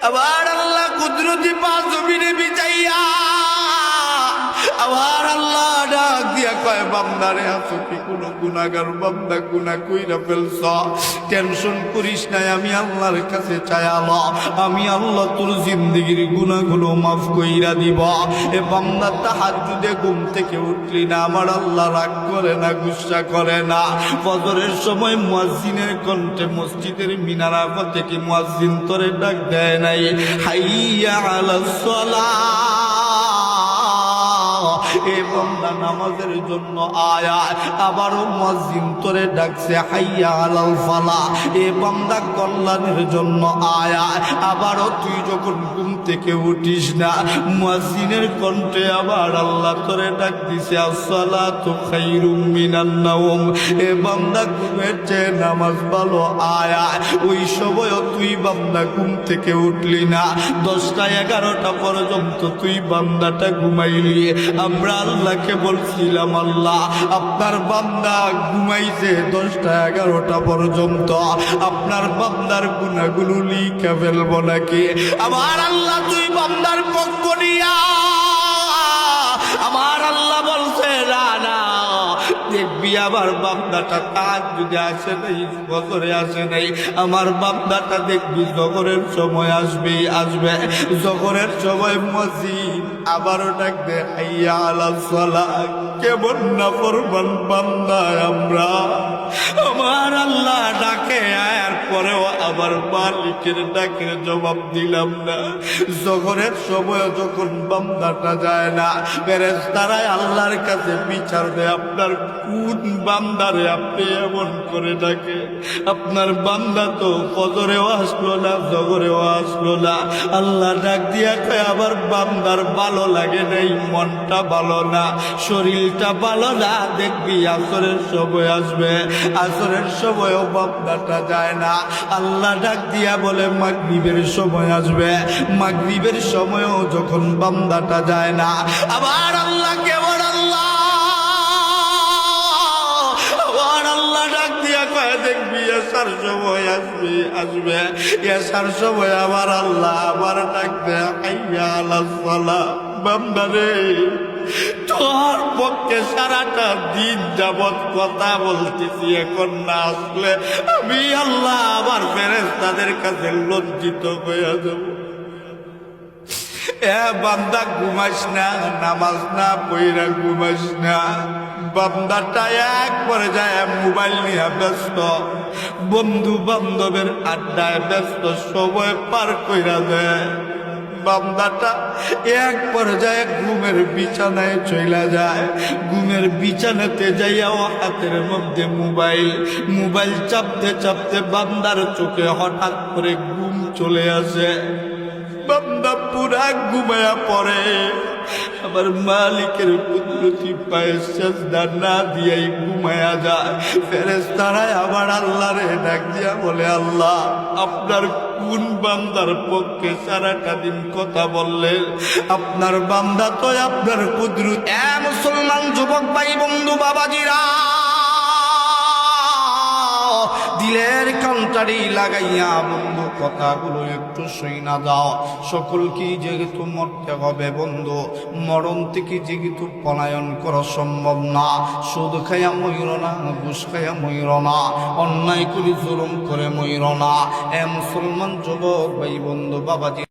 আবার আল্লাহ কুদরতি পাঁচ জমিনে বিছাইয়া আবার আল্লাহ ডাক দিয়া কয় বান্দারে আছো কি কোনো গুনাহগার বান্দা গুনাহ কইরা ফেলছ টেনশন করিস না আমি আল্লাহর কাছে চাইলা আমি আল্লাহ তোর জিন্দেগীর গুনাহগুলো মাফ কইরা দিব এ বান্দা তাহাজ্জুদে ঘুম থেকে উঠলি না আমার আল্লাহ রাগ করে না গুসা করে না ফজরের সময় মুয়াজ্জিনের কণ্ঠে মসজিদের মিনারা থেকে মুয়াজ্জিন তোরে ডাক দেয় নাই হাইয়া আলাস সালাহ এ বান্দা নামাজের জন্য আয়া আবারও মুয়াজ্জিন তোরে ডাকছে হাইয়া আলাল ফালাহ এ বান্দা কল্যাণের জন্য আয়া আবারও তুই যখন ঘুম থেকে উঠিস না মুয়াজ্জিনের কণ্ঠে আবার আল্লাহ তোরে ডাক দিছে আসসালাতু খায়রুম মিনান নাওম এ বান্দা ঘুমের চেয়ে নামাজ ভালো আয়া ওই সময় তুই বান্দা ঘুম থেকে উঠলি না 10টা 11টা পর্যন্ত তুই বান্দাটা ঘুমাইলি আমরা আল্লাহকে বলছিলাম আল্লাহ আপনার বান্দা ঘুমাইছে 10টা 11টা পর্যন্ত আপনার বান্দার গুনাহগুলো লিখে ফেলবো নাকি আমার আল্লাহ তুই বান্দার পক্ষ নিয়া আমার আল্লাহ বলছে না না দেখবি আমার বান্দাটা তাহাজ্জুদে আসে নাই ফজরে আসে নাই আমার বান্দাটা দেখবি জোহরের সময় আসবে জোহরের সময় মুয়াজ্জিন আবারও ডাকবে হাইয়া আলাস সালাহ কেমন নাফরমান বান্দা আমরা আমার আল্লাহ ডাকে আয়ার পরেও আবার মালিকের ডাকের জবাব দিলাম না জোহরের সময় যখন বান্দাটা যায় না ফেরেশতারা আল্লাহর কাছে বিচার দেয় আপনার কোন বান্দারে আপনি এমন করে ডাকে আপনার বান্দা তো ফজরেও আসলো না জোহরেও আসলো না আল্লাহ ডাক দিয়া কয় আবার বান্দার ভালো লাগে নাই মনটা ভালো না শরীরটা ভালো না দেখবি আসরের সময় আসবে আসরের সময়ও বান্দাটা যায় না আল্লাহ ডাক দিয়া বলে মাগরিবের সময় আসবে মাগরিবের সময়ও যখন বান্দাটা যায় না আবার আল্লাহ কেবল আল্লাহ ডাক দিয়া কয় দেখবি এসার সময় আসবে এসার সময় আবার আল্লাহ আবার ডাক দেয় হাইয়া আলাস সালাহ বান্দারে তোর পক্ষে সারাটা দিন যাবৎ কথা বলতেছি এখন না আসলে আমি আল্লাহ আবার ফেরেশতাদের কাছে লজ্জিত হয়ে যাব এ বান্দা ঘুমাস না নামাজ না পইরা ঘুমাস না বান্দাটা এক পর্যায়ে মোবাইল নিয়ে ব্যস্ত বন্ধু বান্ধবের আড্ডায় ব্যস্ত সময় পার কইরা দেয় বান্দাটা এক পর্যায়ে ঘুমের বিছানায় চলে যায় ঘুমের বিছানাতে যাইয়াও হাতের মধ্যে মোবাইল চাপতে চাপতে বান্দার চোখে হঠাৎ করে ঘুম চলে আসে বান্দা পুরা ঘুমায়া পড়ে আবার মালিকের কুদরতি পায়ে সেজদা না দিয়াই ঘুমায়া যায় ফেরেশতারা আবার আল্লাহরে ডাক দিয়া বলে আল্লাহ আপনার কোন বান্দার পক্ষে সারাটা দিন কথা বললেন আপনার বান্দা তো আপনার কুদরত এ মুসলমান যুবক ভাই বন্ধু বাবাজিরা দিলের কান্তারি লাগাইয়া বন্ধু কথাগুলো একটু শুইনা যাও সকলকেই যেহেতু মরতে হবে বন্ধু মরণ থেকে যেহেতু পলায়ন করা সম্ভব না সুদ খাইয়া ময়ূর না ঘুষ খাইয়া ময়ূর না অন্যায় করে জুলুম করে ময়ূর না এ মুসলমান যুবক ভাই বন্ধু বাবাজি